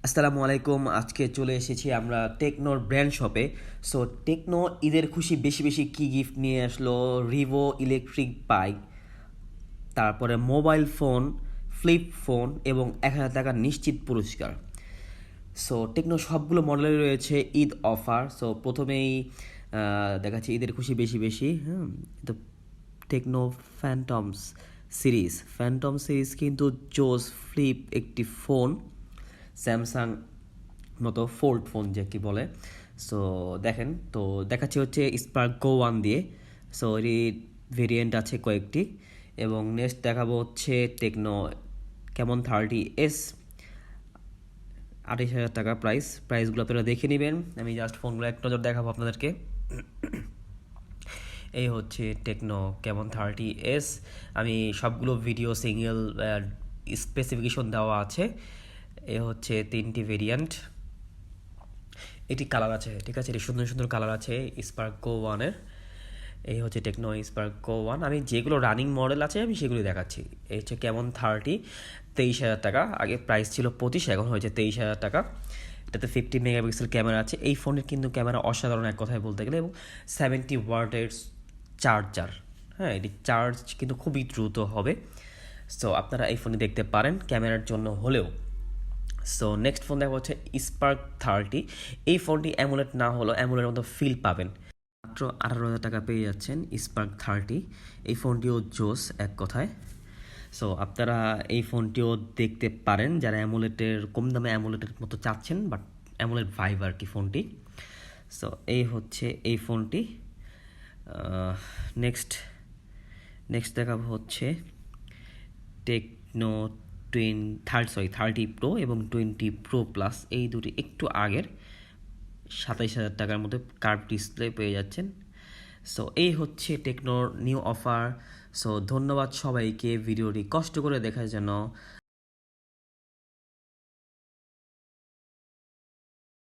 আসসালামু আলাইকুম। আজকে চলে এসেছি আমরা টেকনোর ব্র্যান্ড শপে। সো টেকনো ঈদের খুশি বেশি বেশি কী গিফট নিয়ে আসলো? রিভো ইলেকট্রিক বাইক, তারপরে মোবাইল ফোন, ফ্লিপ ফোন এবং 1,000 টাকার নিশ্চিত পুরস্কার। সো টেকনো সবগুলো মডেলে রয়েছে ঈদ অফার। সো প্রথমেই দেখাচ্ছি ঈদের খুশি বেশি বেশি। হ্যাঁ, তো টেকনো ফ্যান্টমস ফ্যান্টম সিরিজ কিন্তু জোস ফ্লিপ একটি ফোন, স্যামসাং মতো ফোল্ড ফোন যে কি বলে। সো দেখেন, তো দেখাচ্ছি হচ্ছে স্পার্ক গো ওয়ান দিয়ে। সো এরই ভেরিয়েন্ট আছে কয়েকটি। এবং নেক্সট দেখাবো হচ্ছে টেকনো কেমন 30s, 28,000 টাকা প্রাইসগুলো আপনারা দেখে নেবেন। আমি জাস্ট ফোনগুলো এক নজর দেখাবো আপনাদেরকে। এই হচ্ছে টেকনো কেমন 30s। আমি সবগুলো ভিডিও সিঙ্গেল স্পেসিফিকেশন দেওয়া আছে। এ হচ্ছে 3টি ভেরিয়েন্ট। এটি কালার আছে, ঠিক আছে, এটি সুন্দর সুন্দর কালার আছে স্পার্ক গো ওয়ানের। এই হচ্ছে টেকনো স্পার্ক গো ওয়ান। আমি যেগুলো রানিং মডেল আছে আমি সেগুলি দেখাচ্ছি। এই হচ্ছে কেমন 30, 23,000 টাকা। আগে প্রাইস ছিল 25, এখন হয়েছে 23,000 টাকা। এটাতে 50 মেগাপিক্সেল ক্যামেরা আছে। এই ফোনের কিন্তু ক্যামেরা অসাধারণ এক কথায় বলতে গেলে, এবং 70 ওয়াটের চার্জার। হ্যাঁ, এটি চার্জ কিন্তু খুবই দ্রুত হবে। সো আপনারা এই ফোনে দেখতে পারেন ক্যামেরার জন্য হলেও। সো নেক্সট ফোন দেখা হচ্ছে স্পার্ক 30। এই ফোনটি অ্যামোলেড না হলেও অ্যামোলেডের মতো ফিল পাবেন। মাত্র 18,000 টাকা পেয়ে যাচ্ছেন স্পার্ক 30। এই ফোনটিও জোস এক কথায়। সো আপনারা এই ফোনটিও দেখতে পারেন যারা অ্যামোলেটের কম দামে অ্যামোলেটের মতো চাচ্ছেন, বাট অ্যামোলেড ভাইব আর কি ফোনটি। সো এই হচ্ছে এই ফোনটি। নেক্সট নেক্সট দেখাবো হচ্ছে টেকনো 30 প্রো এবং 20 প্রো প্লাস, এই দুটি একটু আগের। 27,000 টাকার মধ্যে কার্ভ ডিসপ্লে পেয়ে যাচ্ছেন। সো এই হচ্ছে টেকনোর নিউ অফার। সো ধন্যবাদ সবাইকে ভিডিওটি কষ্ট করে দেখার জন্য।